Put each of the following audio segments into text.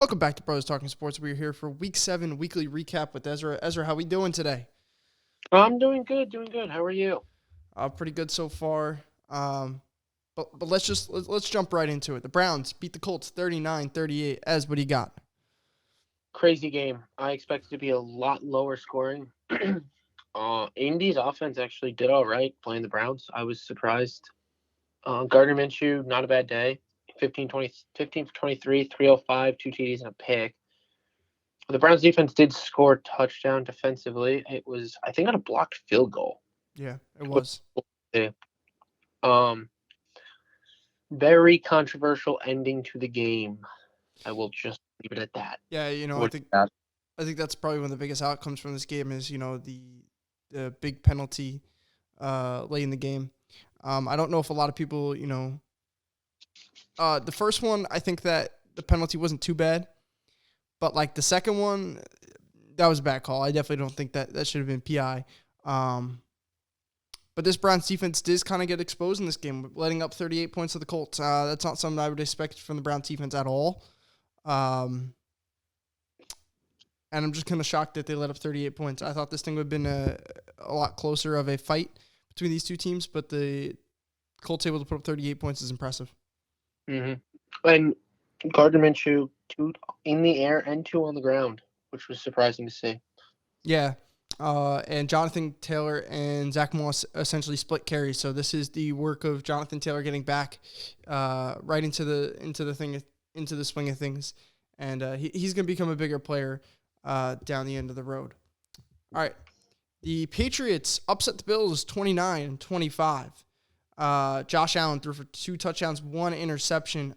Welcome back to Brothers Talking Sports. We're here for Week 7 weekly recap with Ezra. Ezra, how we doing today? I'm doing good, doing good. How are you? Pretty good so far. But let's jump right into it. The Browns beat the Colts 39-38. Ez, what do you got? Crazy game. I expected to be a lot lower scoring. Indy's offense actually did all right playing the Browns. I was surprised. Gardner Minshew, not a bad day. 15 for 23, 305, two TDs and a pick. The Browns defense did score a touchdown defensively. It was, I think, on a blocked field goal. Yeah, it was. Um, Very controversial ending to the game. I will just leave it at that. Yeah, What you got? I think that's probably one of the biggest outcomes from this game is the big penalty late in the game. I don't know if a lot of people the first one I think that the penalty wasn't too bad, but like the second one that was a bad call. I definitely don't think that should have been PI. But this Browns defense did kind of get exposed in this game, letting up 38 points to the Colts. That's not something I would expect from the Browns defense at all. Um, and I'm just kind of shocked that they let up 38 points. I thought this thing would have been a lot closer of a fight between these two teams, but the Colts able to put up 38 points is impressive. hmm And Gardner Minshew, two in the air and two on the ground, which was surprising to see. Yeah. And Jonathan Taylor and Zach Moss essentially split carries. So this is the work of Jonathan Taylor getting back right into the swing of things, and he's going to become a bigger player down the end of the road. All right, the Patriots upset the Bills 29-25. Josh Allen threw for 2 touchdowns, 1 interception.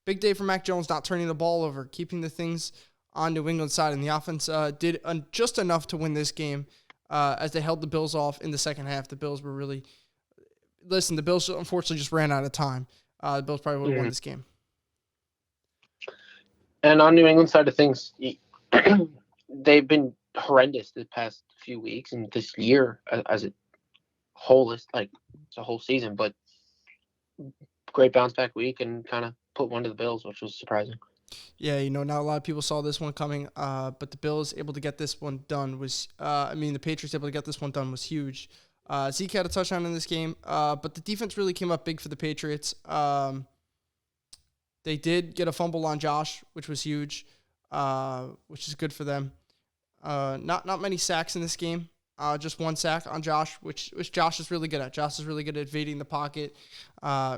Big day for Mac Jones, not turning the ball over, keeping the things on New England's side, and the offense did just enough to win this game as they held the Bills off in the second half. The Bills were really the Bills unfortunately just ran out of time. The Bills probably would have won hmm this game. And on New England side of things, they've been horrendous the past few weeks and this year as a whole is like it's a whole season. But great bounce back week and kind of put one to the Bills, which was surprising. Yeah, not a lot of people saw this one coming, but the Bills able to get this one done the Patriots able to get this one done was huge. Zeke had a touchdown in this game, but the defense really came up big for the Patriots. They did get a fumble on Josh, which was huge, which is good for them. Not many sacks in this game. Just 1 sack on Josh, which Josh is really good at. Josh is really good at evading the pocket,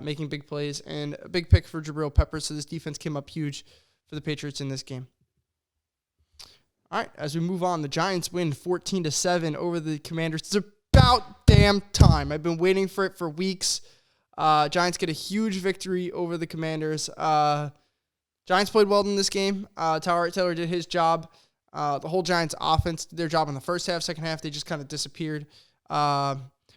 making big plays, and a big pick for Jabril Peppers. So this defense came up huge for the Patriots in this game. All right, as we move on, the Giants win 14-7 over the Commanders. It's about damn time. I've been waiting for it for weeks. Giants get a huge victory over the Commanders. Giants played well in this game. Taylor did his job. The whole Giants offense did their job in the first half. Second half, they just kind of disappeared.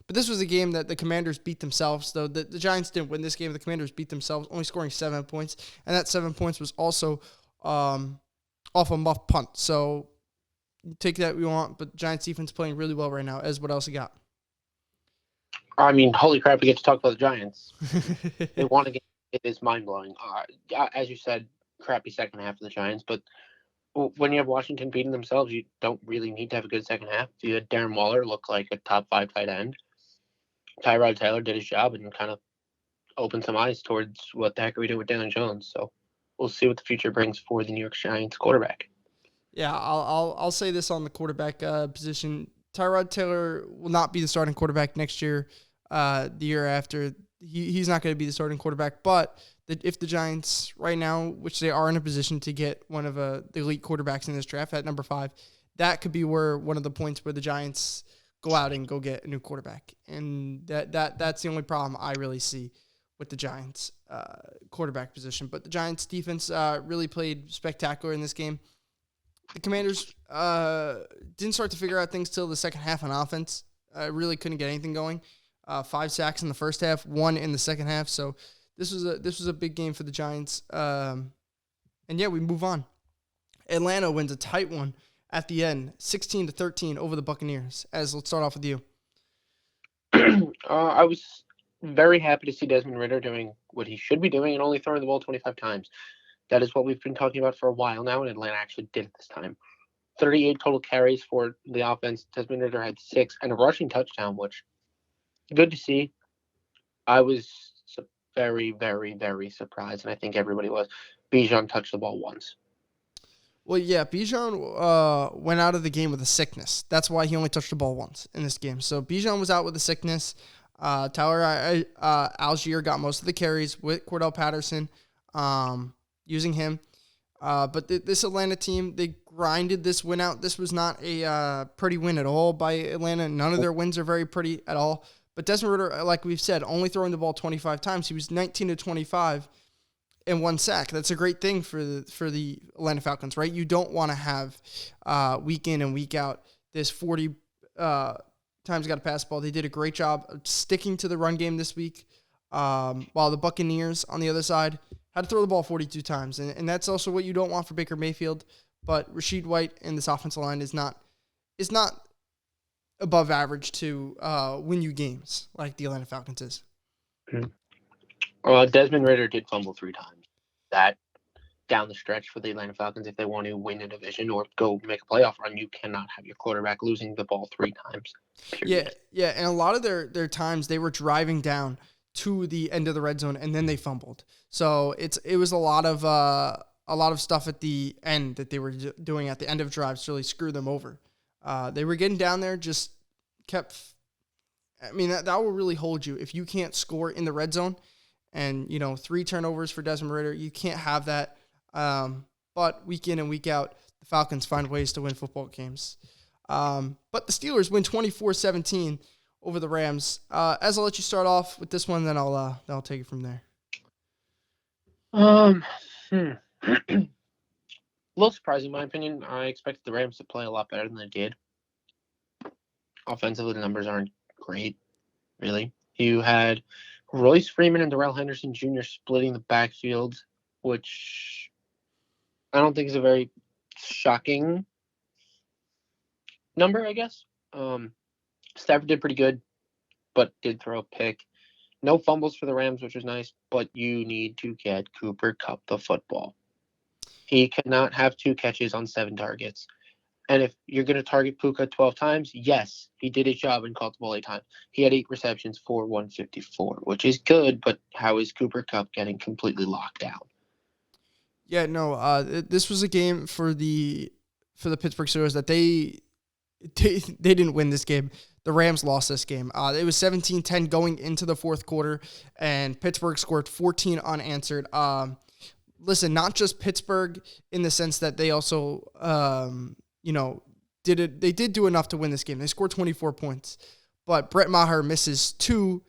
But this was a game that the Commanders beat themselves, though. The Giants didn't win this game. The Commanders beat themselves, only scoring 7 points. And that 7 points was also off a muff punt. So take that we want, but Giants defense playing really well right now. Ez, what else you got? I mean, holy crap, we get to talk about the Giants. They won again. It is mind blowing. As you said, crappy second half of the Giants, but when you have Washington beating themselves, you don't really need to have a good second half. You had Darren Waller look like a top 5 tight end. Tyrod Taylor did his job and kind of opened some eyes towards what the heck are we doing with Daniel Jones. So we'll see what the future brings for the New York Giants quarterback. Yeah, I'll say this on the quarterback position. Tyrod Taylor will not be the starting quarterback next year. The year after, he's not going to be the starting quarterback. But if the Giants right now, which they are in a position to get one of the elite quarterbacks in this draft at number 5, that could be where one of the points where the Giants go out and go get a new quarterback. And that's the only problem I really see with the Giants quarterback position. But the Giants defense really played spectacular in this game. The Commanders didn't start to figure out things till the second half on offense. Really couldn't get anything going. 5 sacks in the first half, 1 in the second half. So this was a big game for the Giants. And yeah, we move on. Atlanta wins a tight one at the end, 16-13 over the Buccaneers. Let's start off with you. I was very happy to see Desmond Ritter doing what he should be doing and only throwing the ball 25 times. That is what we've been talking about for a while now, and Atlanta actually did it this time. 38 total carries for the offense. Desmond Ritter had 6 and a rushing touchdown, which good to see. I was very, very, very surprised, and I think everybody was. Bijan touched the ball once. Well, yeah, Bijan went out of the game with a sickness. That's why he only touched the ball once in this game. So Bijan was out with a sickness. Tyler Algier got most of the carries with Cordell Patterson using him. But this Atlanta team, they grinded this win out. This was not a pretty win at all by Atlanta. None of their wins are very pretty at all. But Desmond Ritter, like we've said, only throwing the ball 25 times. He was 19 to 25 and 1 sack. That's a great thing for the Atlanta Falcons, right? You don't want to have week in and week out this 40 times got to pass the ball. They did a great job of sticking to the run game this week, while the Buccaneers on the other side had to throw the ball 42 times. And that's also what you don't want for Baker Mayfield. But Rashid White and this offensive line is not above average to win you games like the Atlanta Falcons is. Desmond Ritter did fumble 3 times. That down the stretch for the Atlanta Falcons, if they want to win a division or go make a playoff run, you cannot have your quarterback losing the ball 3 times. Period. Yeah, and a lot of their times they were driving down to the end of the red zone and then they fumbled. So it was a lot of stuff at the end that they were doing at the end of drives to really screw them over. They were getting down there, just kept. I mean that will really hold you if you can't score in the red zone. And, 3 turnovers for Desmond Ritter, you can't have that. But week in and week out, the Falcons find ways to win football games. But the Steelers win 24-17 over the Rams. As I'll let you start off with this one, then I'll take it from there. A little surprising, in my opinion. I expected the Rams to play a lot better than they did. Offensively, the numbers aren't great, really. You had Royce Freeman and Darrell Henderson Jr. splitting the backfield, which I don't think is a very shocking number, I guess. Stafford did pretty good, but did throw a pick. No fumbles for the Rams, which was nice, but you need to get Cooper Kupp the football. He cannot have 2 catches on 7 targets. And if you're going to target Puka 12 times, yes, he did his job and caught the ball 8 times. He had 8 receptions for 154, which is good, but how is Cooper Kupp getting completely locked down? Yeah, no, this was a game for the Pittsburgh Steelers that they didn't win this game. The Rams lost this game. It was 17-10 going into the fourth quarter, and Pittsburgh scored 14 unanswered. Listen, not just Pittsburgh in the sense that they also they did do enough to win this game. They scored 24 points, but Brett Maher misses 2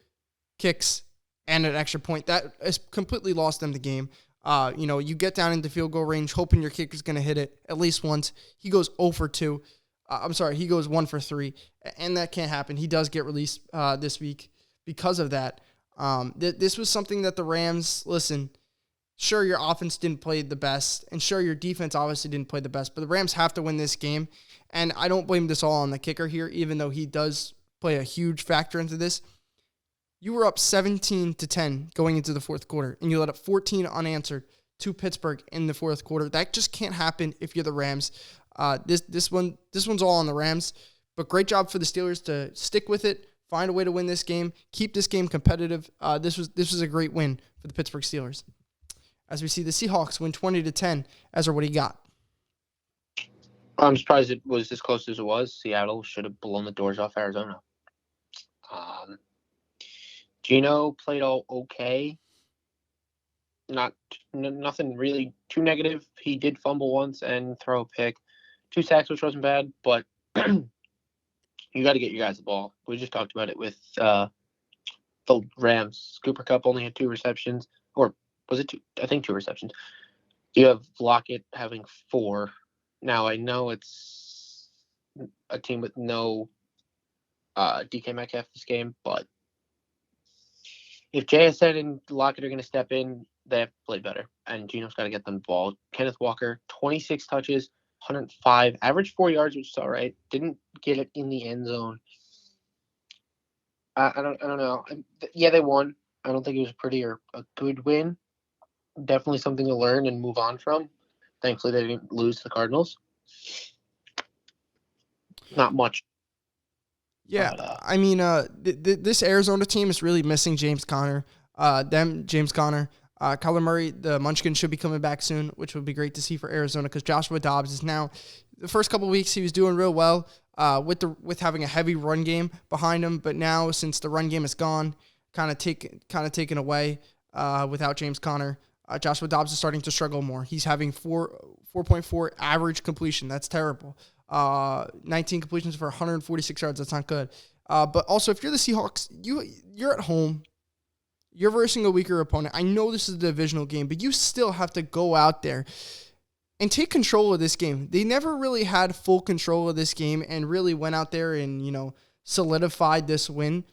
kicks and an extra point. That has completely lost them the game. You get down into field goal range, hoping your kicker's going to hit it at least once. He goes 0 for 2. He goes 1 for 3, and that can't happen. He does get released this week because of that. This was something that the Rams, listen, sure, your offense didn't play the best, and sure, your defense obviously didn't play the best, but the Rams have to win this game, and I don't blame this all on the kicker here, even though he does play a huge factor into this. You were up 17-10 going into the fourth quarter, and you let up 14 unanswered to Pittsburgh in the fourth quarter. That just can't happen if you're the Rams. This one's all on the Rams, but great job for the Steelers to stick with it, find a way to win this game, keep this game competitive. This was a great win for the Pittsburgh Steelers. As we see the Seahawks win 20-10. Ezra, what do you got? I'm surprised it was as close as it was. Seattle should have blown the doors off Arizona. Geno played all okay. Nothing really too negative. He did fumble once and throw a pick. 2 sacks, which wasn't bad, but you got to get your guys the ball. We just talked about it with the Rams. Cooper Kupp only had 2 receptions, or was it 2? I think 2 receptions. You have Lockett having 4. Now, I know it's a team with no DK Metcalf this game, but if JSN and Lockett are going to step in, they have to play better, and Geno's got to get them the ball. Kenneth Walker, 26 touches, 105, average 4 yards, which is all right. Didn't get it in the end zone. I don't know. Yeah, they won. I don't think it was a pretty or a good win, definitely something to learn and move on from. Thankfully, they didn't lose to the Cardinals. Not much. Yeah, But, I mean, this Arizona team is really missing James Conner. James Conner. Kyler Murray, the Munchkin, should be coming back soon, which would be great to see for Arizona because Joshua Dobbs is now. The first couple of weeks he was doing real well with having a heavy run game behind him, but now since the run game is gone, kind of taken away without James Conner, Joshua Dobbs is starting to struggle more. He's having 4.4 average completion. That's terrible. 19 completions for 146 yards. That's not good. But also, if you're the Seahawks, you're at home. You're versing a weaker opponent. I know this is a divisional game, but you still have to go out there and take control of this game. They never really had full control of this game and really went out there and, solidified this win.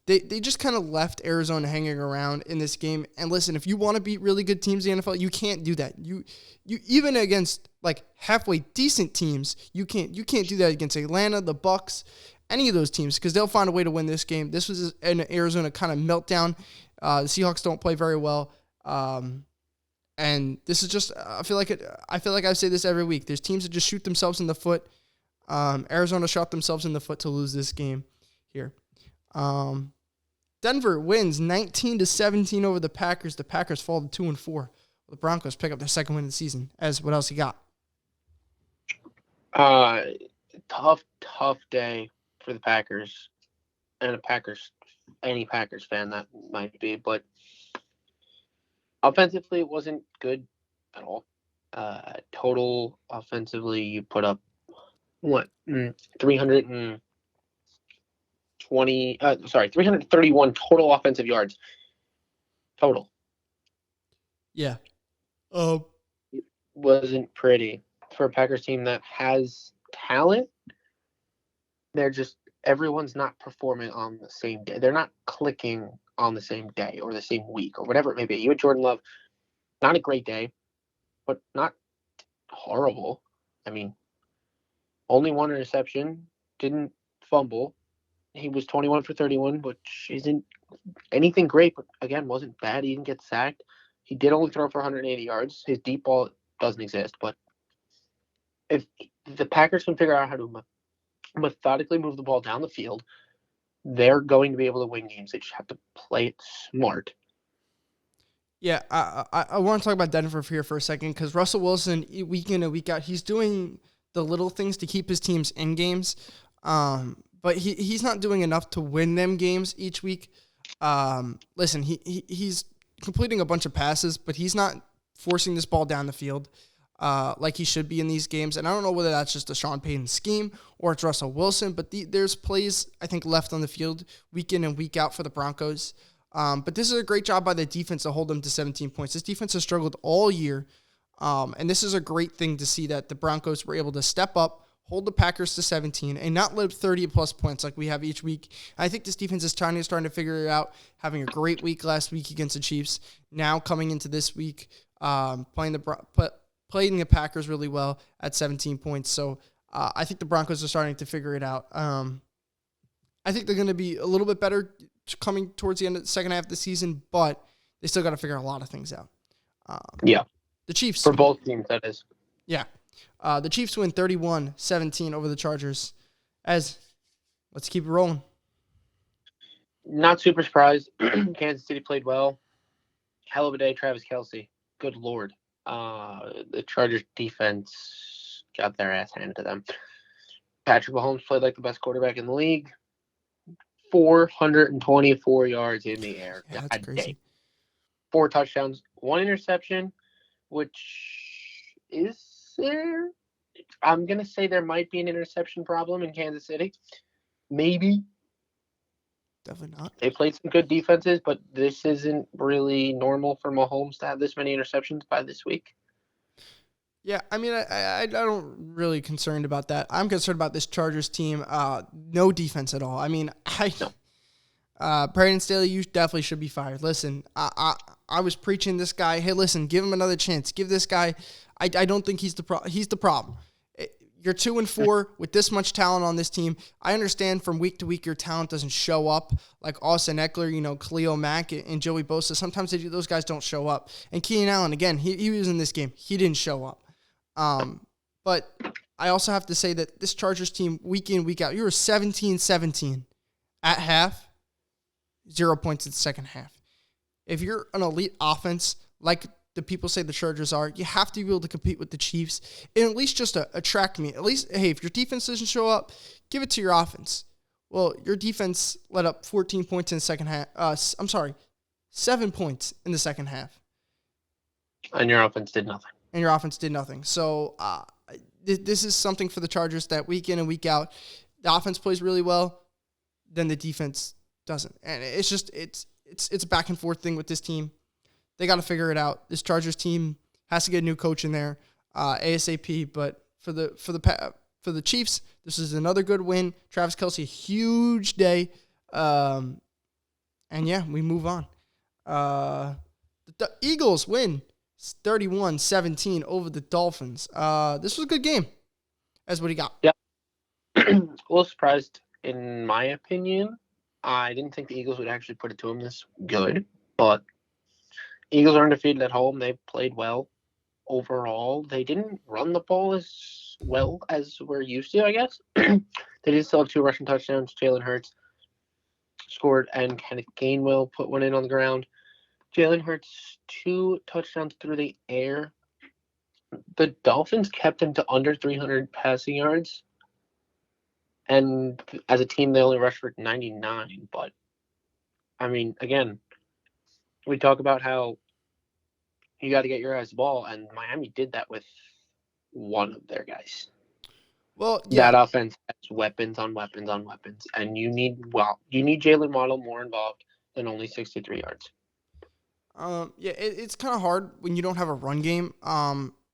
They just kind of left Arizona hanging around in this game. And listen, if you want to beat really good teams in the NFL, you can't do that. You even against like halfway decent teams, you can't do that against Atlanta, the Bucks, any of those teams because they'll find a way to win this game. This was an Arizona kind of meltdown. The Seahawks don't play very well. And this is just I feel like I say this every week. There's teams that just shoot themselves in the foot. Arizona shot themselves in the foot to lose this game here. Denver wins 19-17 over the Packers. The Packers fall to 2-4. The Broncos pick up their second win of the season. What else you got? Tough day for the Packers and any Packers fan that might be, but offensively it wasn't good at all. Total offensively, you put up 331 total offensive yards. Total. Yeah. It wasn't pretty for a Packers team that has talent. Everyone's not performing on the same day. They're not clicking on the same day or the same week or whatever it may be. You had Jordan Love, not a great day, but not horrible. I mean, only one interception, didn't fumble. He was 21 for 31, which isn't anything great, but again, wasn't bad. He didn't get sacked. He did only throw for 180 yards. His deep ball doesn't exist, but if the Packers can figure out how to methodically move the ball down the field, they're going to be able to win games. They just have to play it smart. Yeah, I want to talk about Denver here for a second because Russell Wilson, week in and week out, he's doing the little things to keep his teams in games, but he's not doing enough to win them games each week. Listen, he's completing a bunch of passes, but he's not forcing this ball down the field like he should be in these games. And I don't know whether that's just a Sean Payton scheme or it's Russell Wilson, but there's plays, I think, left on the field week in and week out for the Broncos. But this is a great job by the defense to hold them to 17 points. This defense has struggled all year, and this is a great thing to see that the Broncos were able to step up, hold the Packers to 17, and not let 30-plus points like we have each week. I think this defense is starting to figure it out, having a great week last week against the Chiefs. Now coming into this week, playing the Packers really well at 17 points. So I think the Broncos are starting to figure it out. I think they're going to be a little bit better coming towards the end of the second half of the season, but they still got to figure a lot of things out. Yeah. The Chiefs. For both teams, that is. Yeah. The Chiefs win 31-17 over the Chargers. Let's keep it rolling. Not super surprised. Kansas City played well. Hell of a day, Travis Kelce. Good Lord. The Chargers defense got their ass handed to them. Patrick Mahomes played like the best quarterback in the league. 424 yards in the air. Yeah, that's crazy. 4 touchdowns, 1 interception, which is there. I'm going to say there might be an interception problem in Kansas City. Maybe. Definitely not. They played some good defenses, but this isn't really normal for Mahomes to have this many interceptions by this week. Yeah, I mean, I don't really concerned about that. I'm concerned about this Chargers team. No defense at all. I mean, Brandon Staley, you definitely should be fired. Listen, I was preaching this guy. Hey, listen, give him another chance. Give this guy. I don't think he's the problem. you're 2-4 with this much talent on this team. I understand from week to week your talent doesn't show up, like Austin Eckler, Khalil Mack and Joey Bosa. Sometimes those guys don't show up. And Keenan Allen, again, he was in this game. He didn't show up. But I also have to say that this Chargers team, week in, week out, you were 17-17 at half, 0 points in the second half. If you're an elite offense, like the people say the Chargers are, you have to be able to compete with the Chiefs and at least just attract me. At least, hey, if your defense doesn't show up, give it to your offense. Well, your defense let up 14 points in the second half. 7 points in the second half. And your offense did nothing. So this is something for the Chargers that week in and week out, the offense plays really well, then the defense doesn't. And it's just, it's a back and forth thing with this team. They got to figure it out. This Chargers team has to get a new coach in there ASAP. But for the Chiefs, this is another good win. Travis Kelce, huge day. And yeah, we move on. The Eagles win 31-17 over the Dolphins. This was a good game. That's what he got. Yeah. A little surprised, in my opinion. I didn't think the Eagles would actually put it to him this good, but Eagles are undefeated at home. They played well overall. They didn't run the ball as well as we're used to, I guess. They did still have 2 rushing touchdowns. Jalen Hurts scored, and Kenneth Gainwell put one in on the ground. Jalen Hurts 2 touchdowns through the air. The Dolphins kept him to under 300 passing yards. And as a team, they only rushed for 99. But, I mean, again, we talk about how you got to get your guys the ball, and Miami did that with one of their guys. Well, yeah. That offense has weapons on weapons on weapons, and you need Jalen Waddle more involved than only 63 yards. It's kind of hard when you don't have a run game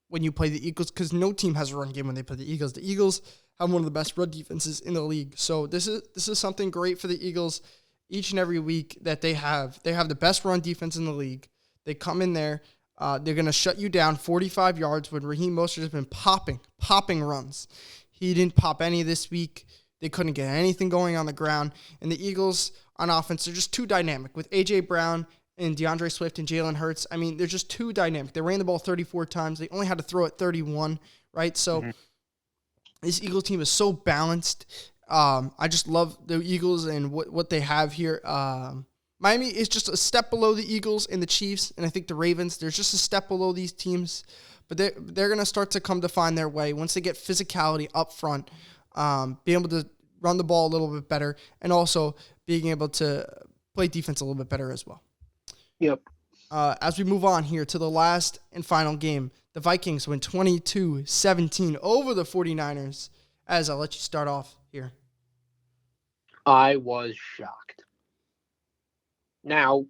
when you play the Eagles, because no team has a run game when they play the Eagles. The Eagles have one of the best run defenses in the league. So this is something great for the Eagles each and every week that they have. They have the best run defense in the league. They come in there. They're going to shut you down 45 yards when Raheem Mostert has been popping runs. He didn't pop any this week. They couldn't get anything going on the ground. And the Eagles on offense, they're just too dynamic. With A.J. Brown and DeAndre Swift and Jalen Hurts, I mean, they're just too dynamic. They ran the ball 34 times. They only had to throw it 31, right? So this Eagles team is so balanced. I just love the Eagles and what they have here. Miami is just a step below the Eagles and the Chiefs, and I think the Ravens, there's just a step below these teams. But they're going to start to come to find their way once they get physicality up front, be able to run the ball a little bit better, and also being able to play defense a little bit better as well. Yep. As we move on here to the last and final game, the Vikings win 22-17 over the 49ers. As I'll let you start off here. I was shocked. Now,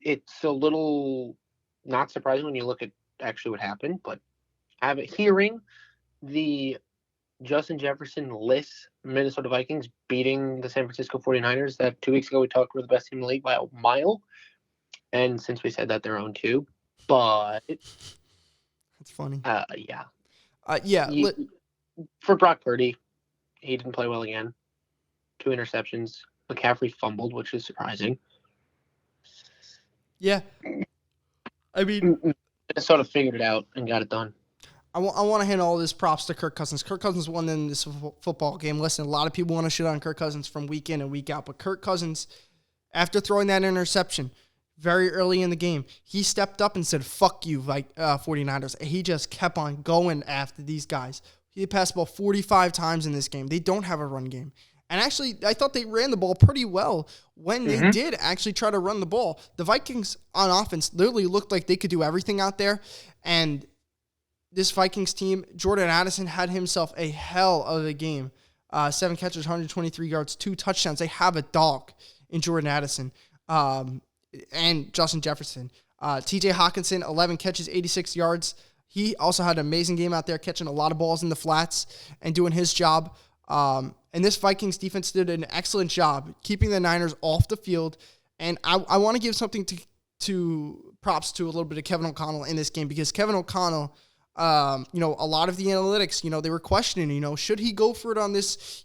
it's a little not surprising when you look at actually what happened, but hearing the Justin Jefferson-less Minnesota Vikings beating the San Francisco 49ers that 2 weeks ago we talked were the best team in the league by a mile. And since we said that, they're 0-2. But that's funny. Yeah. For Brock Purdy, he didn't play well again. 2 interceptions. McCaffrey fumbled, which is surprising. Yeah. I mean, Minnesota figured it out and got it done. I want to hand all this props to Kirk Cousins. Kirk Cousins won in this football game. Listen, a lot of people want to shit on Kirk Cousins from week in and week out, but Kirk Cousins, after throwing that interception very early in the game, he stepped up and said, fuck you, 49ers. And he just kept on going after these guys. He passed the ball 45 times in this game. They don't have a run game. And actually, I thought they ran the ball pretty well when they did actually try to run the ball. The Vikings on offense literally looked like they could do everything out there. And this Vikings team, Jordan Addison had himself a hell of a game. 7 catches, 123 yards, 2 touchdowns. They have a dog in Jordan Addison and Justin Jefferson. T.J. Hawkinson, 11 catches, 86 yards. He also had an amazing game out there, catching a lot of balls in the flats and doing his job. And this Vikings defense did an excellent job keeping the Niners off the field. And I want to give something to props to a little bit of Kevin O'Connell in this game, because Kevin O'Connell A lot of the analytics, they were questioning, should he go for it on this,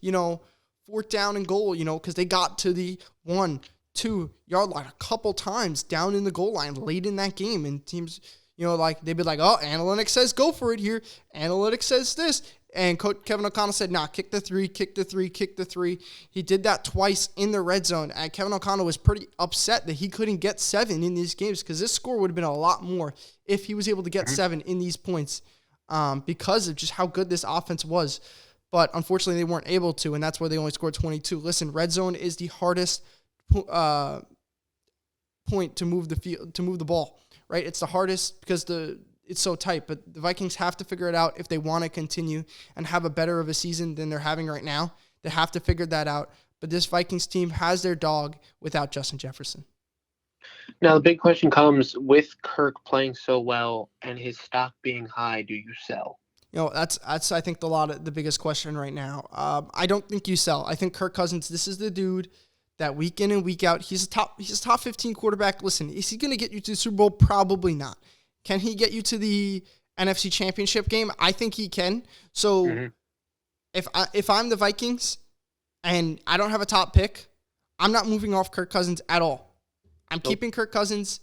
fourth down and goal, because they got to the 1-2 yard line a couple times down in the goal line late in that game. And teams, they'd be like, oh, analytics says go for it here. Analytics says this. And Coach Kevin O'Connell said, nah, kick the three, kick the three, kick the three. He did that twice in the red zone. And Kevin O'Connell was pretty upset that he couldn't get 7 in these games because this score would have been a lot more if he was able to get 7 in these points because of just how good this offense was. But unfortunately, they weren't able to, and that's why they only scored 22. Listen, red zone is the hardest point to move the field, to move the ball, right? It's the hardest because it's so tight, but the Vikings have to figure it out if they want to continue and have a better of a season than they're having right now. They have to figure that out. But this Vikings team has their dog without Justin Jefferson. Now, the big question comes with Kirk playing so well and his stock being high, do you sell? That's I think the biggest question right now. I don't think you sell. I think Kirk Cousins, this is the dude that week in and week out, he's a top 15 quarterback. Listen, is he going to get you to the Super Bowl? Probably not. Can he get you to the NFC Championship game? I think he can. So if I'm the Vikings and I don't have a top pick, I'm not moving off Kirk Cousins at all. I'm keeping Kirk Cousins,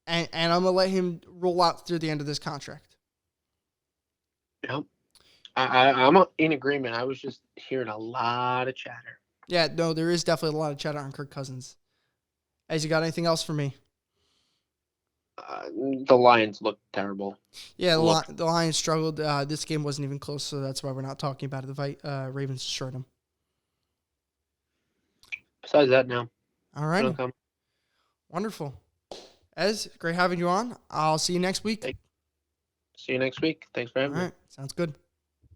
and I'm going to let him roll out through the end of this contract. Yep. I'm in agreement. I was just hearing a lot of chatter. Yeah, no, there is definitely a lot of chatter on Kirk Cousins. You got anything else for me? The Lions look terrible. Yeah, the Lions struggled. This game wasn't even close, so that's why we're not talking about it. The Ravens destroyed them. Besides that, no. All right. Wonderful. Ez, great having you on. I'll see you next week. See you next week. Thanks for having me. All right. Sounds good.